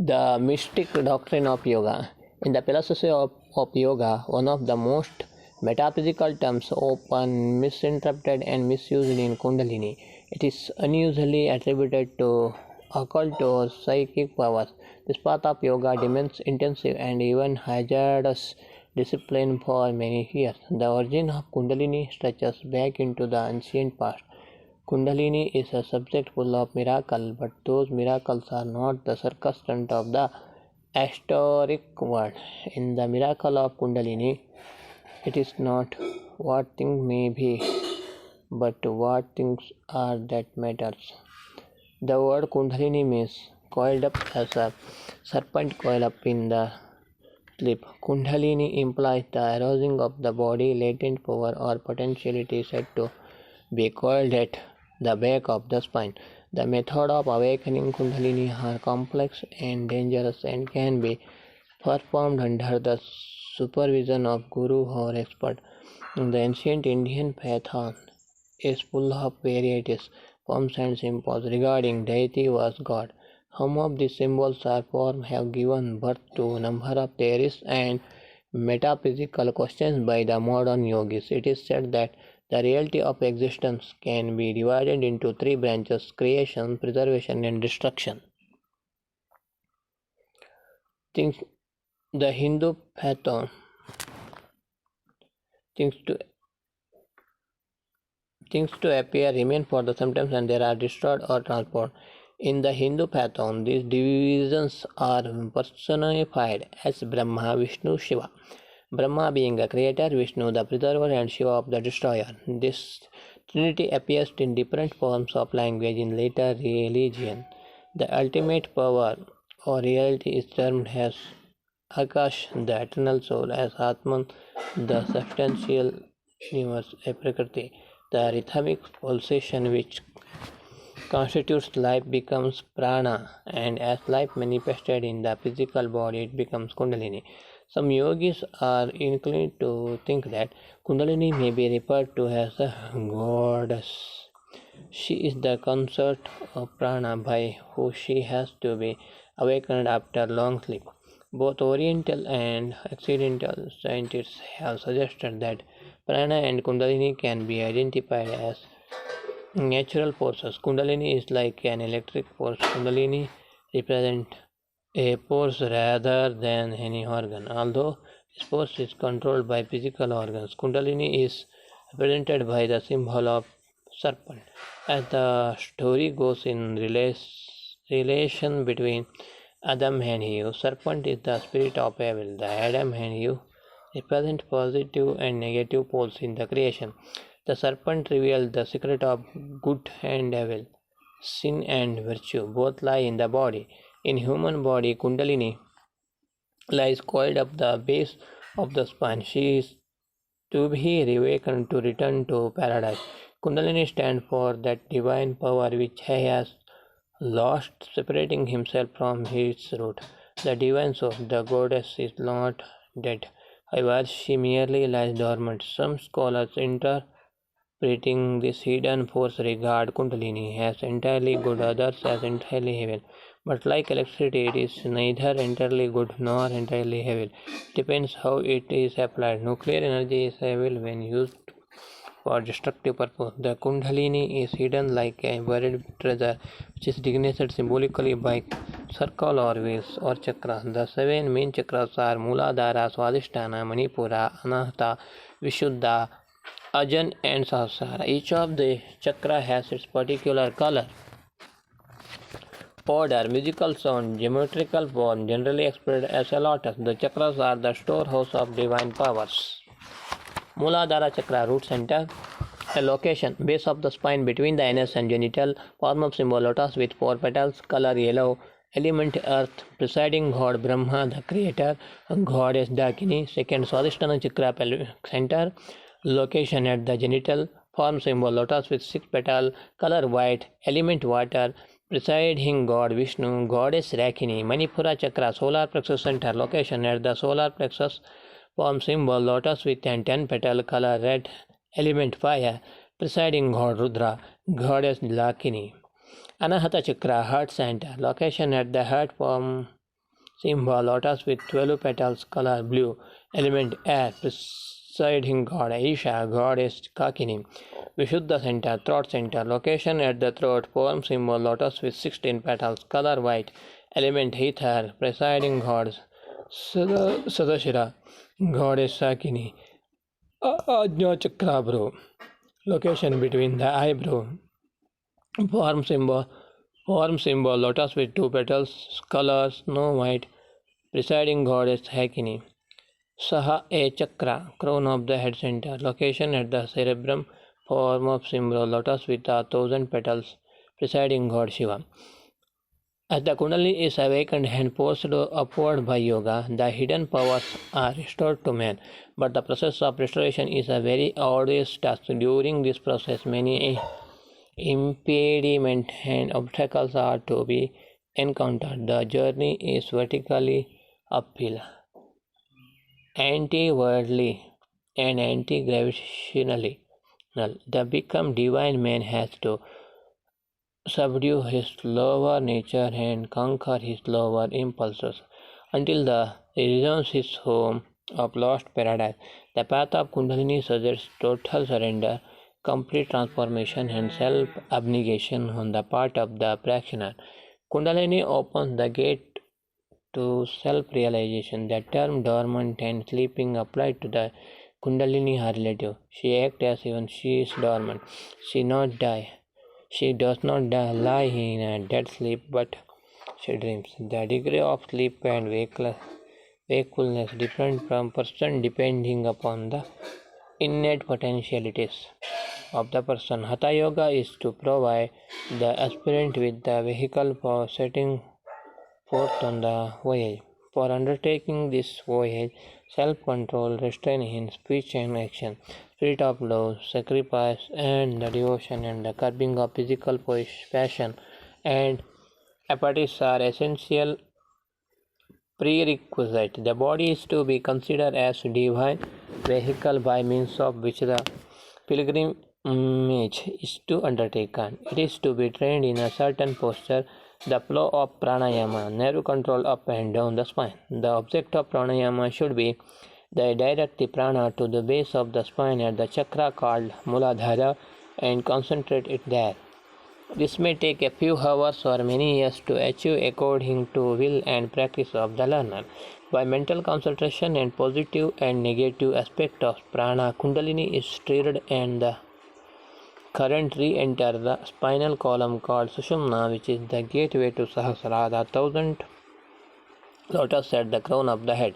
The mystic doctrine of yoga. In the philosophy of yoga, one of the most metaphysical terms often misinterpreted and misused in Kundalini. It is unusually attributed to occult or psychic powers. This path of yoga demands intensive and even hazardous discipline for many years. The origin of Kundalini stretches back into the ancient past. Kundalini is a subject full of miracles, but those miracles are not the circus stunt of the historic world. In the miracle of Kundalini, it is not what things may be, but what things are that matters. The word Kundalini means coiled up as a serpent coiled up in the sleep. Kundalini implies the arousing of the body, latent power or potentiality said to be coiled at the back of the spine. The method of awakening Kundalini are complex and dangerous and can be performed under the supervision of guru or expert. The ancient Indian pantheon is full of varieties, forms and symbols regarding deity was God. Some of these symbols or forms have given birth to a number of theories and metaphysical questions by the modern yogis. It is said that the reality of existence can be divided into three branches: creation, preservation, and destruction. Things the Hindu pantheon things to things to appear remain for the sometimes and they are destroyed or transformed. In the Hindu pantheon, these divisions are personified as Brahma, Vishnu, Shiva. Brahma being a creator, Vishnu the preserver, and Shiva of the destroyer. This trinity appears in different forms of language in later religion. The ultimate power or reality is termed as Akash, the eternal soul, as Atman, the substantial universe, a Prakriti. The rhythmic pulsation which constitutes life becomes prana, and as life manifested in the physical body, it becomes Kundalini. Some yogis are inclined to think that Kundalini may be referred to as a goddess. She is the consort of prana by whom she has to be awakened after long sleep. Both Oriental and Occidental scientists have suggested that prana and Kundalini can be identified as natural forces. Kundalini is like an electric force. Kundalini represents a force rather than any organ. Although this force is controlled by physical organs, Kundalini is represented by the symbol of serpent. As the story goes in relation between Adam and Eve, serpent is the spirit of evil. The Adam and Eve represent positive and negative poles in the creation. The serpent revealed the secret of good and evil, sin and virtue. Both lie in the body. In human body, Kundalini lies coiled up the base of the spine. She is to be reawakened to return to paradise. Kundalini stands for that divine power which has lost, separating himself from its root. The divine soul, the goddess, is not dead. However, she merely lies dormant. Some scholars interpreting this hidden force regard Kundalini as entirely good, others as entirely evil. But like electricity, it is neither entirely good nor entirely evil. It depends how it is applied. Nuclear energy is evil when used for destructive purpose. The Kundalini is hidden like a buried treasure, which is designated symbolically by circle or wheels or chakras. The seven main chakras are Muladhara, Swadhisthana, Manipura, Anahata, Vishuddha, Ajna, and Sahasrara. Each of the chakra has its particular color, order, musical sound, geometrical form, generally expressed as a lotus. The chakras are the storehouse of divine powers. Muladhara chakra, root center, a location, base of the spine between the anus and genital, form of symbol lotus with four petals, color yellow, element earth, presiding god Brahma, the creator, goddess Dakini. Second, Swadhisthana chakra, center, location at the genital, form symbol lotus with six petals, color white, element water, presiding god Vishnu, goddess Rakini. Manipura chakra, solar plexus center, location at the solar plexus, form symbol lotus with 10 petal, color red, element fire, presiding god Rudra, goddess Lakini. Anahata chakra, heart center, location at the heart, form symbol lotus with 12 petals, color blue, element air, presiding god Aisha, goddess Kakini, Vishuddha center, throat center, location at the throat, form symbol lotus with 16 petals, color white, element ether, presiding god Sadashira, goddess Sakini, Ajna Chakrabro, location between the eyebrow, form symbol lotus with two petals, color snow white, presiding goddess Hakini. Saha a chakra, crown of the head center, location at the cerebrum, form of symbol lotus with 1,000 petals, presiding god Shiva. As the Kundalini is awakened and forced upward by yoga, the hidden powers are restored to man. But the process of restoration is a very arduous task. During this process, many impediments and obstacles are to be encountered. The journey is vertically uphill, anti-worldly, and anti-gravitational. The become divine man has to subdue his lower nature and conquer his lower impulses until the returns his home of lost paradise. The path of Kundalini suggests total surrender, complete transformation, and self abnegation on the part of the practitioner. Kundalini opens the gate to self realization. The term dormant and sleeping applied to the Kundalini are relative. She acts as even she is dormant. She not die. She does not lie in a dead sleep, but she dreams. The degree of sleep and wakefulness different from person depending upon the innate potentialities of the person. Hatha Yoga is to provide the aspirant with the vehicle for setting forth on the voyage. For undertaking this voyage, self-control, restraint in speech and action, spirit of love, sacrifice, and the devotion and the curbing of physical passion and appetites are essential prerequisite. The body is to be considered as divine vehicle by means of which the pilgrimage is to undertaken. It is to be trained in a certain posture, the flow of pranayama, nerve control up and down the spine. The object of pranayama should be the direct the prana to the base of the spine at the chakra called Muladhara and concentrate it there. This may take a few hours or many years to achieve according to will and practice of the learner. By mental concentration and positive and negative aspect of prana, Kundalini is stirred and the current re-enter the spinal column called Sushumna, which is the gateway to Sahasrara, the thousand lotus at the crown of the head.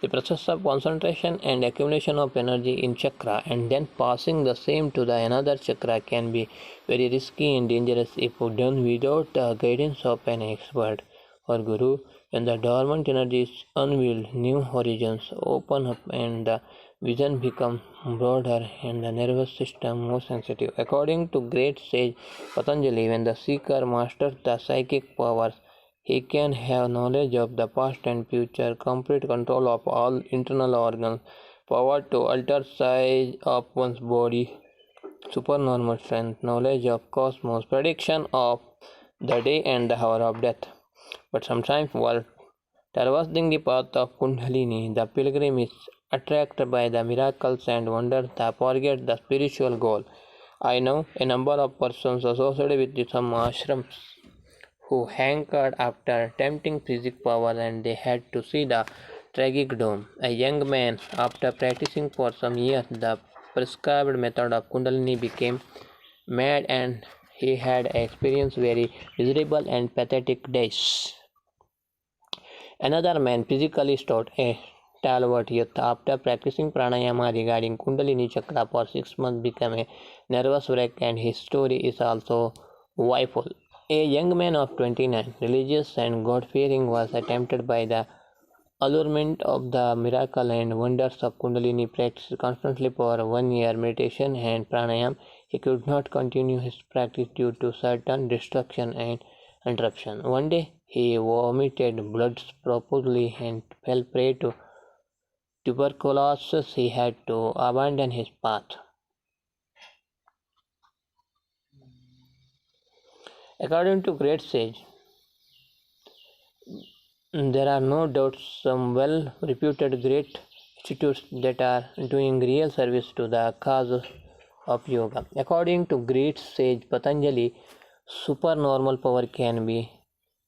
The process of concentration and accumulation of energy in chakra and then passing the same to the another chakra can be very risky and dangerous if done without the guidance of an expert or guru. When the dormant energy is unveiled, new horizons open up and the vision becomes broader and the nervous system more sensitive. According to great sage Patanjali, when the seeker masters the psychic powers, he can have knowledge of the past and future, complete control of all internal organs, power to alter size of one's body, supernormal strength, knowledge of cosmos, prediction of the day and the hour of death. But sometimes while traversing the path of Kundalini, the pilgrim is attracted by the miracles and wonders that forget the spiritual goal. I know a number of persons associated with some ashrams who hankered after tempting physical power and they had to see the tragic doom. A young man, after practicing for some years the prescribed method of Kundalini, became mad and he had experienced very miserable and pathetic days. Another man, physically stout, a stalwart youth, after practicing pranayama regarding Kundalini chakra for 6 months, became a nervous wreck, and his story is also woeful. A young man of 29, religious and God-fearing, was tempted by the allurement of the miracle and wonders of Kundalini, practiced constantly for 1 year meditation and pranayam. He could not continue his practice due to certain distraction and interruption. One day he vomited blood profusely and fell prey to tuberculosis. He had to abandon his path. According to great sage There are no doubt some well reputed great institutes that are doing real service to the cause of yoga. According to great sage Patanjali, supernormal power can be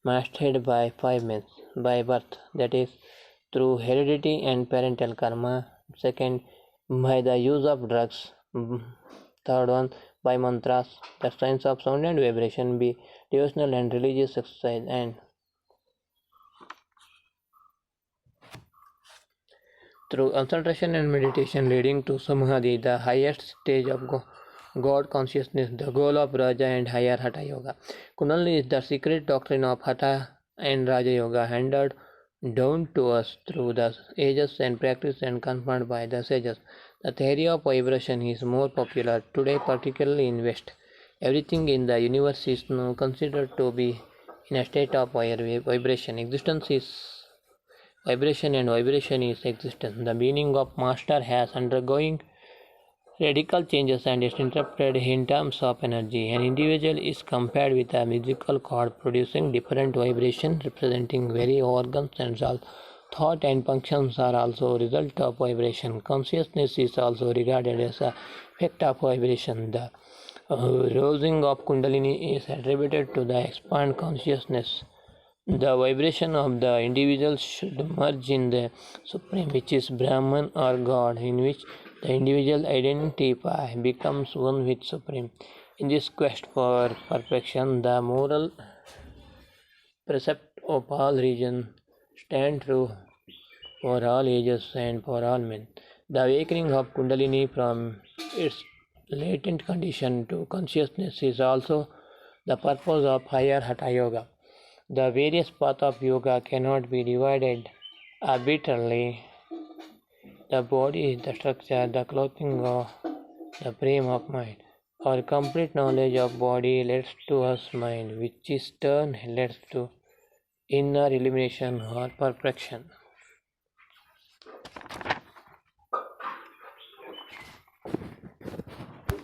mastered by 5 means: by birth, that is, through heredity and parental karma; second, by the use of drugs; third one, by mantras, the science of sound and vibration; be devotional and religious exercise; and through concentration and meditation leading to samadhi, the highest stage of God consciousness, the goal of Raja and higher Hatha Yoga. Kundalini is the secret doctrine of Hatha and Raja Yoga, handed down to us through the ages and practiced and confirmed by the sages. The theory of vibration is more popular today, particularly in West. Everything in the universe is now considered to be in a state of vibration. Existence is vibration and vibration is existence. The meaning of master has undergoing radical changes and is interpreted in terms of energy. An individual is compared with a musical chord producing different vibrations representing various organs and cells. Thought and functions are also a result of vibration. Consciousness is also regarded as an effect of vibration. The rousing of Kundalini is attributed to the expand consciousness. The vibration of the individual should merge in the Supreme, which is Brahman or God, in which the individual identity becomes one with Supreme. In this quest for perfection, the moral precept of all regions stand true for all ages and for all men. The awakening of Kundalini from its latent condition to consciousness is also the purpose of higher Hatha Yoga. The various paths of yoga cannot be divided arbitrarily. The body is the structure, the clothing of the frame of mind. Our complete knowledge of body leads to us mind, which is turn leads to inner illumination or perfection.